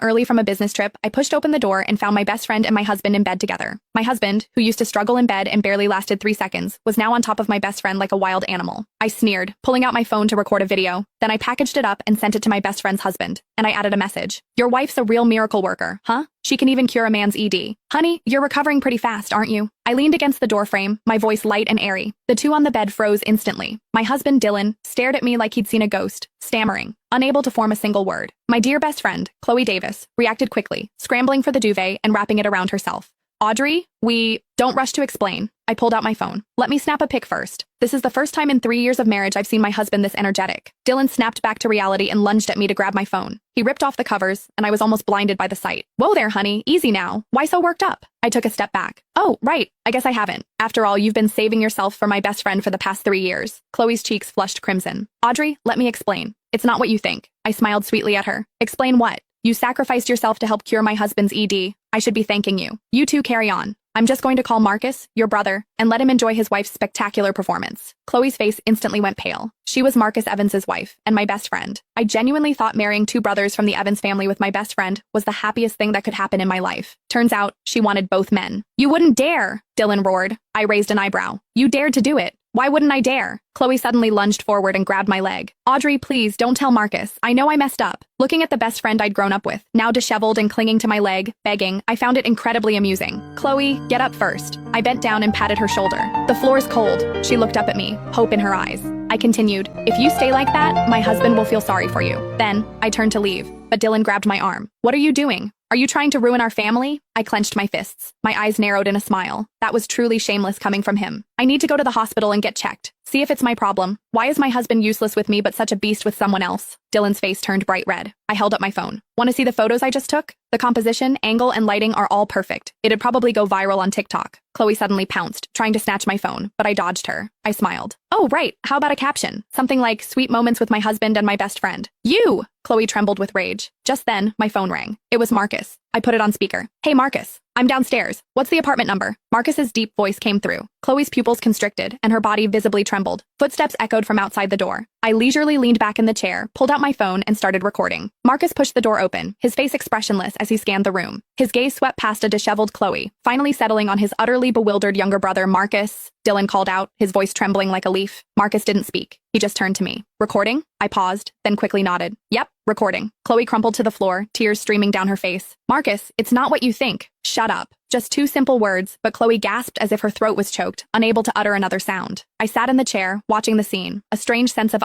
early from a business trip, I pushed open the door and found my best friend and my husband in bed together. My husband, who used to struggle in bed and barely lasted 3 seconds, was now on top of my best friend like a wild animal. I sneered, pulling out my phone to record a video. Then I packaged it up and sent it to my best friend's husband. And I added a message. Your wife's a real miracle worker, huh? She can even cure a man's ED. Honey, you're recovering pretty fast, aren't you? I leaned against the doorframe, my voice light and airy. The two on the bed froze instantly. My husband, Dylan, stared at me like he'd seen a ghost, stammering, unable to form a single word. My dear best friend, Chloe Davis, reacted quickly, scrambling for the duvet and wrapping it around herself. Audrey, don't rush to explain. I pulled out my phone. Let me snap a pic first. This is the first time in 3 years of marriage I've seen my husband this energetic. Dylan snapped back to reality and lunged at me to grab my phone. He ripped off the covers, and I was almost blinded by the sight. Whoa there, honey. Easy now. Why so worked up? I took a step back. Oh, right. I guess I haven't. After all, you've been saving yourself for my best friend for the past 3 years. Chloe's cheeks flushed crimson. Audrey, let me explain. It's not what you think. I smiled sweetly at her. Explain what? You sacrificed yourself to help cure my husband's ED. I should be thanking you. You two carry on. I'm just going to call Marcus, your brother, and let him enjoy his wife's spectacular performance. Chloe's face instantly went pale. She was Marcus Evans's wife and my best friend. I genuinely thought marrying 2 brothers from the Evans family with my best friend was the happiest thing that could happen in my life. Turns out, she wanted both men. You wouldn't dare, Dylan roared. I raised an eyebrow. You dared to do it. Why wouldn't I dare? Chloe suddenly lunged forward and grabbed my leg. Audrey, please, don't tell Marcus. I know I messed up. Looking at the best friend I'd grown up with, now disheveled and clinging to my leg, begging, I found it incredibly amusing. Chloe, get up first. I bent down and patted her shoulder. The floor's cold. She looked up at me, hope in her eyes. I continued, if you stay like that, my husband will feel sorry for you. Then, I turned to leave, but Dylan grabbed my arm. What are you doing? Are you trying to ruin our family? I clenched my fists. My eyes narrowed in a smile. That was truly shameless coming from him. I need to go to the hospital and get checked. See if it's my problem. Why is my husband useless with me but such a beast with someone else? Dylan's face turned bright red. I held up my phone. Want to see the photos I just took? The composition, angle, and lighting are all perfect. It'd probably go viral on TikTok. Chloe suddenly pounced, trying to snatch my phone, but I dodged her. I smiled. Oh, right. How about a caption? Something like, sweet moments with my husband and my best friend. You! Chloe trembled with rage. Just then, my phone rang. It was Marcus. I put it on speaker. Hey, Marcus. I'm downstairs. What's the apartment number? Marcus's deep voice came through. Chloe's pupils constricted, and her body visibly trembled. Footsteps echoed from outside the door. I leisurely leaned back in the chair, pulled out my phone, and started recording. Marcus pushed the door open, his face expressionless as he scanned the room. His gaze swept past a disheveled Chloe, finally settling on his utterly bewildered younger brother, Marcus. Dylan called out, his voice trembling like a leaf. Marcus didn't speak. He just turned to me. Recording? I paused, then quickly nodded. Yep, recording. Chloe crumpled to the floor, tears streaming down her face. Marcus, it's not what you think. Shut up. Just 2 simple words, but Chloe gasped as if her throat was choked, unable to utter another sound. I sat in the chair, watching the scene, a strange sense of